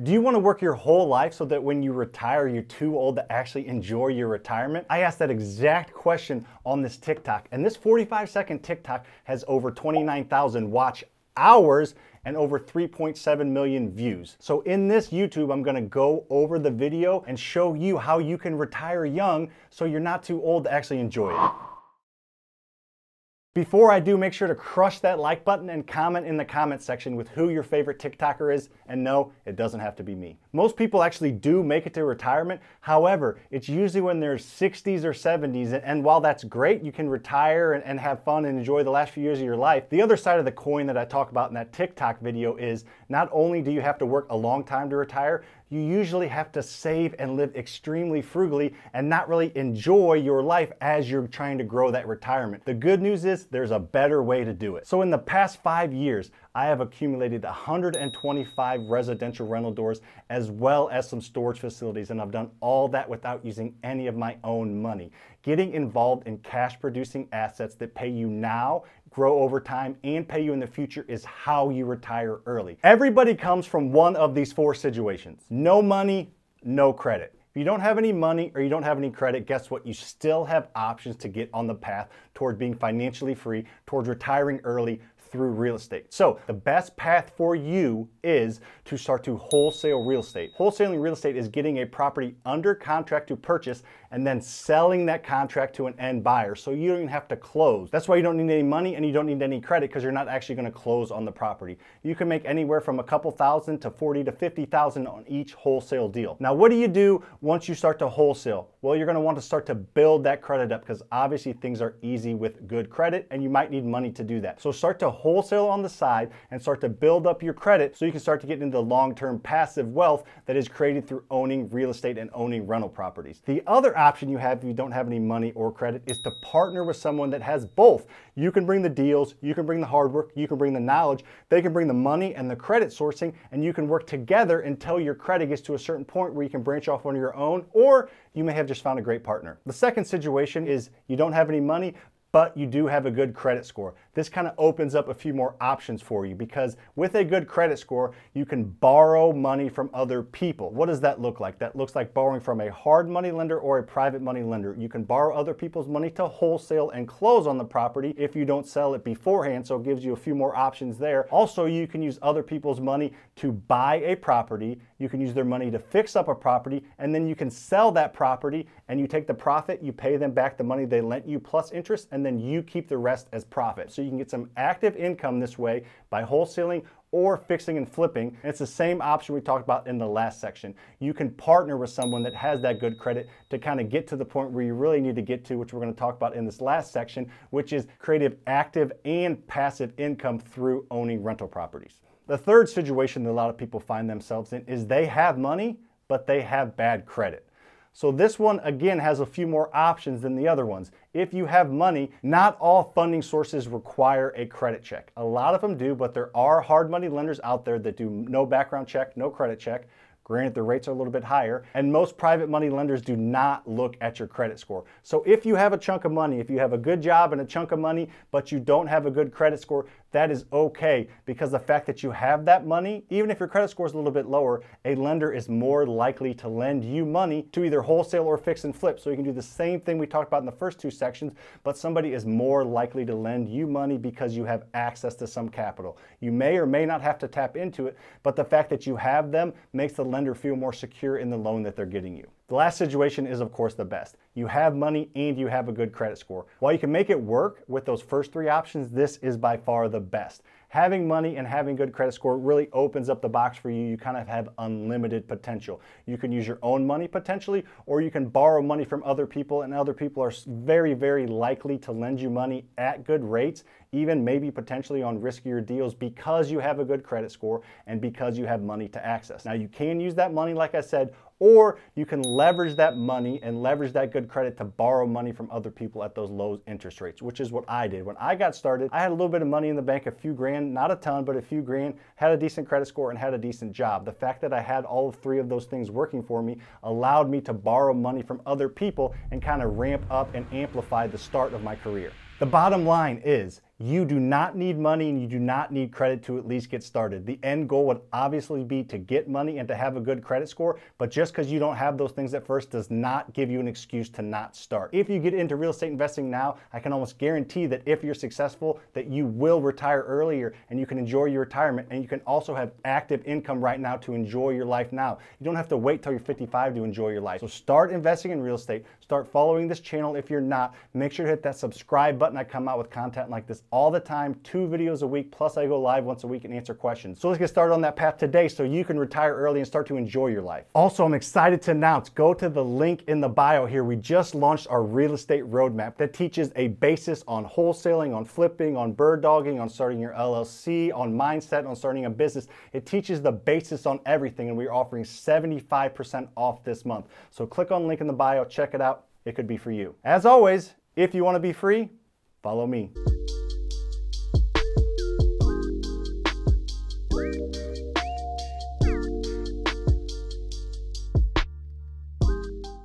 Do you want to work your whole life so that when you retire, you're too old to actually enjoy your retirement? I asked that exact question on this TikTok, and this 45-second TikTok has over 29,000 watch hours and over 3.7 million views. So in this YouTube, I'm gonna go over the video and show you how you can retire young so you're not too old to actually enjoy it. Before I do, make sure to crush that like button and comment in the comment section with who your favorite TikToker is. And no, it doesn't have to be me. Most people actually do make it to retirement. However, it's usually when they're 60s or 70s. And while that's great, you can retire and have fun and enjoy the last few years of your life. The other side of the coin that I talk about in that TikTok video is not only do you have to work a long time to retire, you usually have to save and live extremely frugally and not really enjoy your life as you're trying to grow that retirement. The good news is there's a better way to do it. So in the past 5 years, I have accumulated 125 residential rental doors as well as some storage facilities, and I've done all that without using any of my own money. Getting involved in cash producing assets that pay you now, grow over time, and pay you in the future is how you retire early. Everybody comes from one of these 4 situations. No money, no credit. If you don't have any money or you don't have any credit, guess what? You still have options to get on the path toward being financially free, towards retiring early through real estate. So the best path for you is to start to wholesale real estate. Wholesaling real estate is getting a property under contract to purchase and then selling that contract to an end buyer. So you don't even have to close. That's why you don't need any money and you don't need any credit, because you're not actually going to close on the property. You can make anywhere from a couple thousand to 40 to 50,000 on each wholesale deal. Now, what do you do once you start to wholesale? Well, you're going to want to start to build that credit up, because obviously things are easy with good credit and you might need money to do that. So start to wholesale on the side and start to build up your credit so you can start to get into long-term passive wealth that is created through owning real estate and owning rental properties. The other option you have if you don't have any money or credit is to partner with someone that has both. You can bring the deals, you can bring the hard work, you can bring the knowledge, they can bring the money and the credit sourcing, and you can work together until your credit gets to a certain point where you can branch off on your own, or you may have just found a great partner. The second situation is you don't have any money, but you do have a good credit score. This kind of opens up a few more options for you, because with a good credit score, you can borrow money from other people. What does that look like? That looks like borrowing from a hard money lender or a private money lender. You can borrow other people's money to wholesale and close on the property if you don't sell it beforehand, so it gives you a few more options there. Also, you can use other people's money to buy a property. You can use their money to fix up a property, and then you can sell that property and you take the profit, you pay them back the money they lent you plus interest, and then you keep the rest as profit. So you can get some active income this way by wholesaling or fixing and flipping. And it's the same option we talked about in the last section. You can partner with someone that has that good credit to kind of get to the point where you really need to get to, which we're going to talk about in this last section, which is creative, active, and passive income through owning rental properties. The third situation that a lot of people find themselves in is they have money, but they have bad credit. So this one, again, has a few more options than the other ones. If you have money, not all funding sources require a credit check. A lot of them do, but there are hard money lenders out there that do no background check, no credit check. Granted, the rates are a little bit higher, and most private money lenders do not look at your credit score. So if you have a chunk of money, if you have a good job and a chunk of money, but you don't have a good credit score, that is okay, because the fact that you have that money, even if your credit score is a little bit lower, a lender is more likely to lend you money to either wholesale or fix and flip. So you can do the same thing we talked about in the first 2 sections, but somebody is more likely to lend you money because you have access to some capital. You may or may not have to tap into it, but the fact that you have them makes the lender feel more secure in the loan that they're getting you. The last situation is, of course, the best. You have money and you have a good credit score. While you can make it work with those first 3 options, this is by far the best. Having money and having good credit score really opens up the box for you. You kind of have unlimited potential. You can use your own money potentially, or you can borrow money from other people, and other people are very, very likely to lend you money at good rates, even maybe potentially on riskier deals, because you have a good credit score and because you have money to access. Now, you can use that money, like I said, or you can leverage that money and leverage that good credit to borrow money from other people at those low interest rates, which is what I did. When I got started, I had a little bit of money in the bank, a few grand, not a ton, but a few grand, had a decent credit score and had a decent job. The fact that I had all 3 of those things working for me allowed me to borrow money from other people and kind of ramp up and amplify the start of my career. The bottom line is, You do not need money and you do not need credit to at least get started. The end goal would obviously be to get money and to have a good credit score, but just because you don't have those things at first does not give you an excuse to not start. If you get into real estate investing now, I can almost guarantee that if you're successful, that you will retire earlier and you can enjoy your retirement, and you can also have active income right now to enjoy your life now. You don't have to wait till you're 55 to enjoy your life. So start investing in real estate. Start following this channel if you're not. Make sure to hit that subscribe button. I come out with content like this all the time, 2 videos a week, plus I go live once a week and answer questions. So let's get started on that path today so you can retire early and start to enjoy your life. Also, I'm excited to announce, go to the link in the bio here. We just launched our real estate roadmap that teaches a basis on wholesaling, on flipping, on bird dogging, on starting your LLC, on mindset, on starting a business. It teaches the basis on everything, and we're offering 75% off this month. So click on the link in the bio, check it out. It could be for you. As always, if you want to be free, follow me.